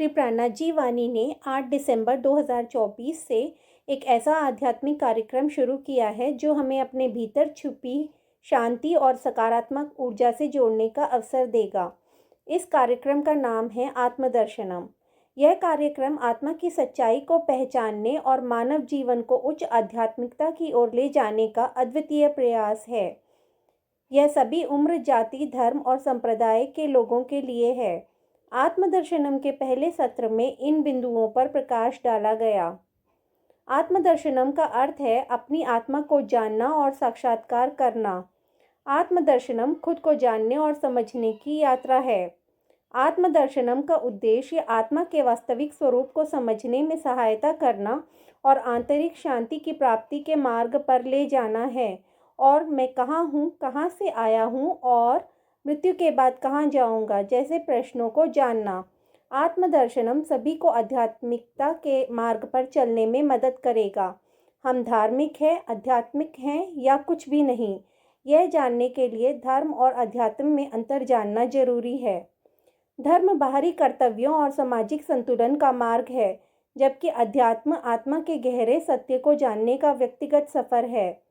श्री प्राणनाथ जी वानी ने 8 दिसंबर 2024 से एक ऐसा आध्यात्मिक कार्यक्रम शुरू किया है जो हमें अपने भीतर छुपी शांति और सकारात्मक ऊर्जा से जोड़ने का अवसर देगा। इस कार्यक्रम का नाम है आत्मदर्शनम। यह कार्यक्रम आत्मा की सच्चाई को पहचानने और मानव जीवन को उच्च आध्यात्मिकता की ओर ले जाने का अद्वितीय प्रयास है। यह सभी उम्र, जाति, धर्म और संप्रदाय के लोगों के लिए है। आत्मदर्शनम के पहले सत्र में इन बिंदुओं पर प्रकाश डाला गया। आत्मदर्शनम का अर्थ है अपनी आत्मा को जानना और साक्षात्कार करना। आत्मदर्शनम खुद को जानने और समझने की यात्रा है। आत्मदर्शनम का उद्देश्य आत्मा के वास्तविक स्वरूप को समझने में सहायता करना और आंतरिक शांति की प्राप्ति के मार्ग पर ले जाना है। और मैं कहाँ हूँ, कहाँ से आया हूँ और मृत्यु के बाद कहाँ जाऊँगा जैसे प्रश्नों को जानना। आत्मदर्शनम सभी को आध्यात्मिकता के मार्ग पर चलने में मदद करेगा। हम धार्मिक हैं, आध्यात्मिक हैं या कुछ भी नहीं, यह जानने के लिए धर्म और अध्यात्म में अंतर जानना जरूरी है। धर्म बाहरी कर्तव्यों और सामाजिक संतुलन का मार्ग है, जबकि अध्यात्म आत्मा के गहरे सत्य को जानने का व्यक्तिगत सफर है।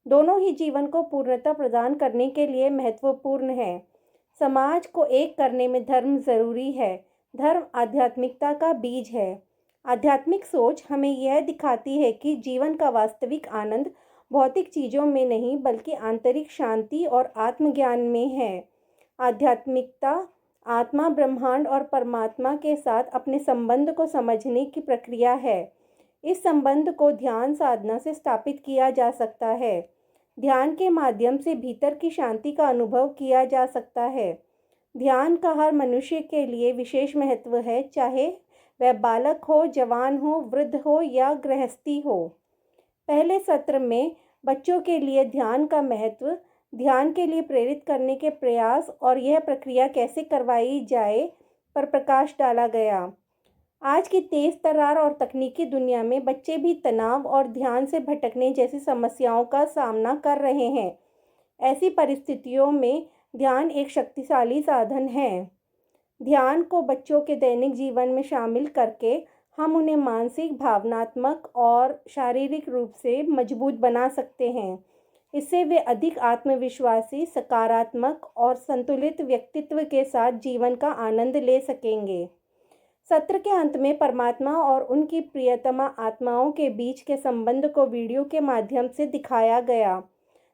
दोनों ही जीवन को पूर्णता प्रदान करने के लिए महत्वपूर्ण है। समाज को एक करने में धर्म जरूरी है। धर्म आध्यात्मिकता का बीज है। आध्यात्मिक सोच हमें यह दिखाती है कि जीवन का वास्तविक आनंद भौतिक चीज़ों में नहीं बल्कि आंतरिक शांति और आत्मज्ञान में है। आध्यात्मिकता आत्मा, ब्रह्मांड और परमात्मा के साथ अपने संबंध को समझने की प्रक्रिया है। इस संबंध को ध्यान साधना से स्थापित किया जा सकता है। ध्यान के माध्यम से भीतर की शांति का अनुभव किया जा सकता है। ध्यान का हर मनुष्य के लिए विशेष महत्व है, चाहे वह बालक हो, जवान हो, वृद्ध हो या गृहस्थी हो। पहले सत्र में बच्चों के लिए ध्यान का महत्व, ध्यान के लिए प्रेरित करने के प्रयास और यह प्रक्रिया कैसे करवाई जाए पर प्रकाश डाला गया। आज की तेज़ तर्रार और तकनीकी दुनिया में बच्चे भी तनाव और ध्यान से भटकने जैसी समस्याओं का सामना कर रहे हैं। ऐसी परिस्थितियों में ध्यान एक शक्तिशाली साधन है। ध्यान को बच्चों के दैनिक जीवन में शामिल करके हम उन्हें मानसिक, भावनात्मक और शारीरिक रूप से मजबूत बना सकते हैं। इससे वे अधिक आत्मविश्वासी, सकारात्मक और संतुलित व्यक्तित्व के साथ जीवन का आनंद ले सकेंगे। सत्र के अंत में परमात्मा और उनकी प्रियतमा आत्माओं के बीच के संबंध को वीडियो के माध्यम से दिखाया गया।